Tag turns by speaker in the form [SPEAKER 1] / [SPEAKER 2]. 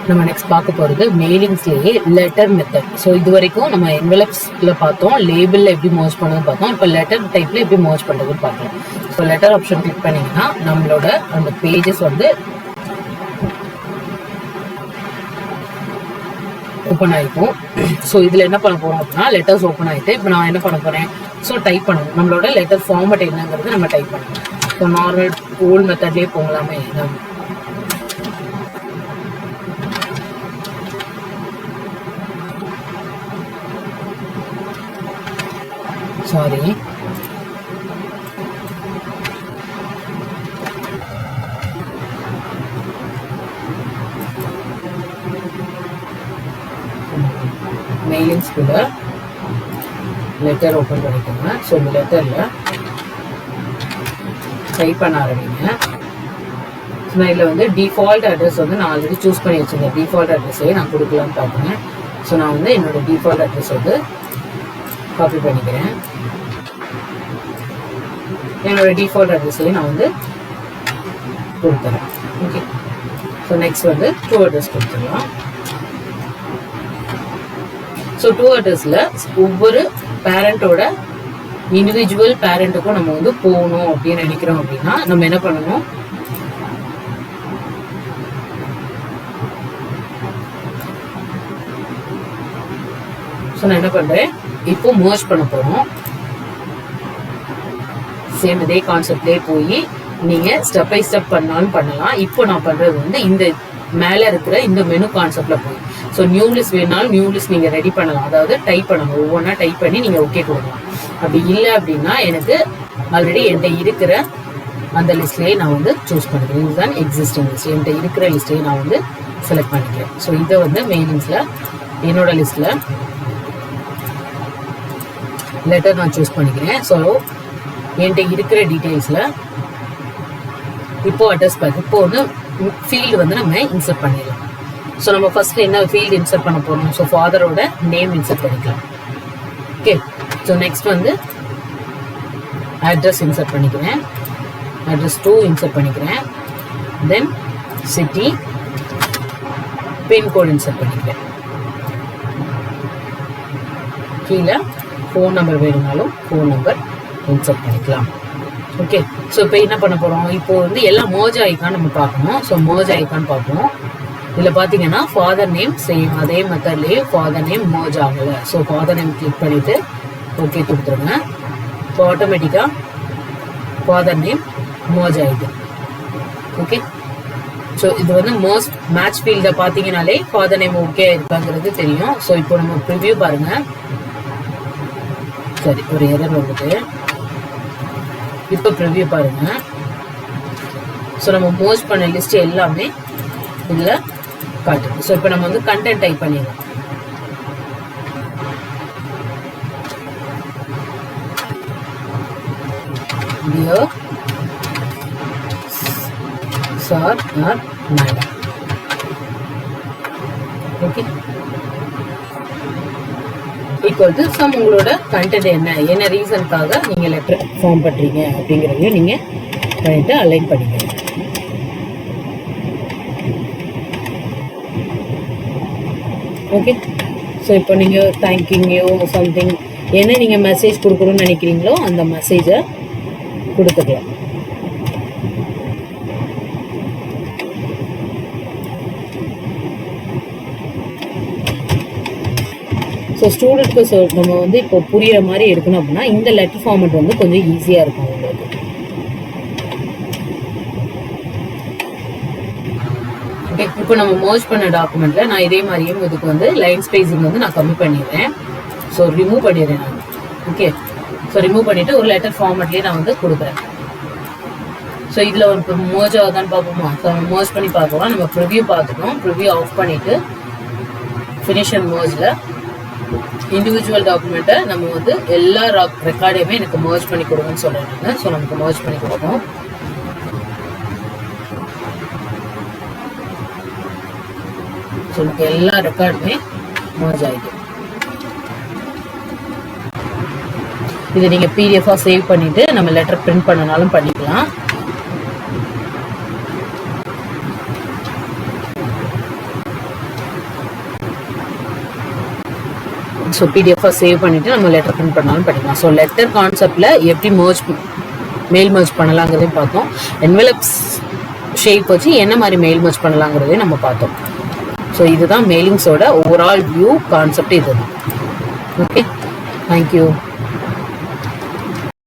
[SPEAKER 1] நம்ம நெக்ஸ்ட் பார்க்க போகிறது மெயிலிங்ஸ்லேயே லெட்டர் மெத்தட். ஸோ இது வரைக்கும் நம்ம என்வெலப்ஸில் பார்த்தோம், லேபிளில் எப்படி மர்ஜ் பண்ணது பார்த்தோம். இப்போ லெட்டர் டைப்பில் எப்படி மர்ஜ் பண்ணுறதுன்னு பார்க்கலாம். ஸோ லெட்டர் ஆப்ஷன் கிளிக் பண்ணிங்கன்னா நம்மளோட அந்த பேஜஸ் வந்து ஓப்பன் ஆகிக்கும். ஸோ இதில் என்ன பண்ண போகிறோம் அப்படின்னா லெட்டர்ஸ் ஓப்பன் ஆகிட்டு இப்போ நான் என்ன பண்ண போகிறேன், ஸோ டைப் பண்ணணும். நம்மளோட லெட்டர் ஃபார்மட் என்னங்கிறது நம்ம டைப் பண்ணணும். ஸோ நார்மல் ஓல்ட் மெத்தட்லேயே போகலாமே. சாரி, மெயிலிங்ஸ்குள்ள லெட்டர் ஓப்பன் பண்ணிக்கோங்க. ஸோ இந்த லெட்டரில் டைப் பண்ண ஆரம்பிங்க. நான் இதில் வந்து டிஃபால்ட் அட்ரஸ் வந்து நான் ஆல்ரெடி சூஸ் பண்ணி வச்சுருந்தேன். டிஃபால்ட் அட்ரஸே நான் கொடுக்கலான்னு பார்க்குறேன். ஸோ நான் வந்து என்னோடய டிஃபால்ட் அட்ரஸ் வந்து காப்பி பண்ணிக்கிறேன். என்னோட டிஃபால்ட் அட்ரஸ்லேயே நான் வந்து கொடுத்துறேன். ஓகே, ஸோ நெக்ஸ்ட் வந்து டூ அட்ரஸ் கொடுத்துடலாம். ஸோ டூ அட்ரஸில் ஒவ்வொரு பேரண்ட்டோட இண்டிவிஜுவல் பேரண்ட்டுக்கும் நம்ம வந்து போகணும் அப்படின்னு நினைக்கிறோம் அப்படின்னா நம்ம என்ன பண்ணணும், ஸோ நான் என்ன பண்ணுறேன், இப்போ மர்ஜ் பண்ண போகிறோம். சேம் இதே கான்செப்ட்லேயே போய் நீங்கள் ஸ்டெப் பை ஸ்டெப் பண்ணாலும் பண்ணலாம். இப்போ நான் பண்ணுறது வந்து இந்த மேலே இருக்கிற இந்த மெனு கான்செப்டில் போய், ஸோ நியூ லிஸ்ட் வேணாலும் நியூ லிஸ்ட் நீங்கள் ரெடி பண்ணலாம். அதாவது டைப் பண்ணணும், ஒவ்வொன்றா டைப் பண்ணி நீங்கள் ஓகே கொடுக்கலாம். அப்படி இல்லை அப்படின்னா எனக்கு ஆல்ரெடி என்கிட்ட இருக்கிற அந்த லிஸ்ட்லேயே நான் வந்து சூஸ் பண்ணிக்கிறேன். இதுதான் எக்ஸிஸ்டிங் லிஸ்ட். என்கிட்ட இருக்கிற லிஸ்ட்லேயே நான் வந்து செலக்ட் பண்ணிக்கிறேன். ஸோ இதை வந்து மெயிலிங்ஸில் என்னோட லிஸ்ட்டில் லெட்டர் நான் சூஸ் பண்ணிக்கிறேன். ஸோ என்கிட்ட இருக்கிற டீட்டெயில்ஸில் இப்போ அட்ரஸ் பார்த்து இப்போ வந்து ஃபீல்டு வந்து நம்ம இன்சர்ட் பண்ணிடலாம். ஸோ நம்ம ஃபர்ஸ்ட் என்ன ஃபீல்டு இன்சர்ட் பண்ண போகிறோம், ஸோ ஃபாதரோட நேம் இன்சர்ட் பண்ணிக்கலாம். ஓகே, ஸோ நெக்ஸ்ட் வந்து அட்ரஸ் இன்சர்ட் பண்ணிக்கிறேன். அட்ரஸ் 2 இன்சர்ட் பண்ணிக்கிறேன். தென் சிட்டி, பின்கோட் இன்சர்ட் பண்ணிக்கிறேன். கீழே ஃபோன் நம்பர் வேணும்னாலும் ஃபோன் நம்பர் இன்சர்ட் பண்ணிக்கலாம். ஓகே, ஸோ இப்போ என்ன பண்ண போகிறோம், இப்போ வந்து எல்லாம் மர்ஜ் ஆகிக்கான்னு நம்ம பார்க்கணும். ஸோ மர்ஜ் ஆகிக்கான்னு பார்ப்போம். இதில் பார்த்தீங்கன்னா ஃபாதர் நேம் சேம் அதே மெத்தட்லேயே ஃபாதர் நேம் மர்ஜ் ஆகலை. ஸோ ஃபாதர் நேம் கிளிக் பண்ணிவிட்டு ஓகே கொடுத்துருங்க. இப்போ ஆட்டோமேட்டிக்காக ஃபாதர் நேம் மர்ஜ் ஆகிடுது. ஓகே, ஸோ இது வந்து மோஸ்ட் மேட்ச் ஃபீல்டை பார்த்தீங்கனாலே ஃபாதர் நேம் ஓகே இருக்காங்கிறது தெரியும். ஸோ இப்போ நம்ம ப்ரிவ்யூ பாருங்கள். சரி, ஒரு எரர் வந்துட்டு இப்போ ப்ரிவ்யூ பாருங்க. ஸோ நம்ம மோஸ்ட் பண்ண லிஸ்ட் எல்லாமே இதில் காட்டுது. ஸோ இப்போ நம்ம வந்து கண்டென்ட் டைப் பண்ணிடலாம். Dear sir or madam. Okay, equal to sum உங்களோட கண்டென்ட் என்ன ரீசனுக்காக நீங்கள் லெட்டர் ஃபார்ம் பண்ணுறீங்க அப்படிங்கிறதையும் நீங்கள் பண்ணிட்டு அலைன் பண்ணிக்கணும். ஓகே, ஸோ இப்போ நீங்கள் தேங்க்யூ சம்திங் என்ன நீங்கள் மெசேஜ் கொடுக்கணும்னு நினைக்கிறீங்களோ அந்த மெசேஜை கொடுத்துக்கலாம். ஸோ ஸ்டூடெண்ட்க்கு நம்ம வந்து இப்போ புரிகிற மாதிரி எடுக்கணும் அப்படின்னா இந்த லெட்டர் ஃபார்மேட் வந்து கொஞ்சம் ஈஸியாக இருக்கும் உங்களுக்கு. ஓகே, இப்போ நம்ம மர்ஜ் பண்ண டாக்குமெண்ட்டில் நான் இதே மாதிரியும் இதுக்கு வந்து லைன் ஸ்பேஸிங் வந்து நான் கம்மி பண்ணிடுறேன். ஸோ ரிமூவ் பண்ணிடுறேன் நான். ஓகே, ஸோ ரிமூவ் பண்ணிவிட்டு ஒரு லெட்டர் ஃபார்மேட்லேயே நான் வந்து கொடுக்குறேன். ஸோ இதில் ஒரு மர்ஜ் ஆகுதான்னு பார்ப்போமா. ஸோ மர்ஜ் பண்ணி பார்க்கலாம். நம்ம ப்ரிவ்யூ பார்த்துக்கணும். ப்ரிவ்யூ ஆஃப் பண்ணிவிட்டு ஃபினிஷ் அண்ட் மர்ஜில் இண்டிவிஜுவல் டாக்குமெண்ட்டை நம்ம வந்து எல்லா ரெக்கார்டையுமே எனக்கு மர்ஜ் பண்ணி கொடுங்கன்னு சொல்லிடுங்க. ஸோ நமக்கு மர்ஜ் பண்ணி கொடுப்போம். ஸோ நமக்கு எல்லா ரெக்கார்டுமே மர்ஜ் ஆகிடும். இதை நீங்கள் பிடிஎஃபாக சேவ் பண்ணிவிட்டு நம்ம லெட்டர் பிரிண்ட் பண்ணனாலும் பண்ணிக்கலாம். ஸோ பிடிஎஃபாக சேவ் பண்ணிவிட்டு நம்ம லெட்டர் பிரிண்ட் பண்ணாலும் படிக்கலாம். ஸோ லெட்டர் கான்செப்டில் எப்படி மெயில் மர்ஜ் பண்ணலாங்கிறதையும் பார்த்தோம். என்வெலப்ஸ் ஷேப் வச்சு என்ன மாதிரி மெயில் மர்ஜ் பண்ணலாங்கிறதையும் நம்ம பார்த்தோம். ஸோ இதுதான் மெயிலிங்ஸோட ஓவரால் வியூ கான்செப்ட் இதுதான். Okay, thank you.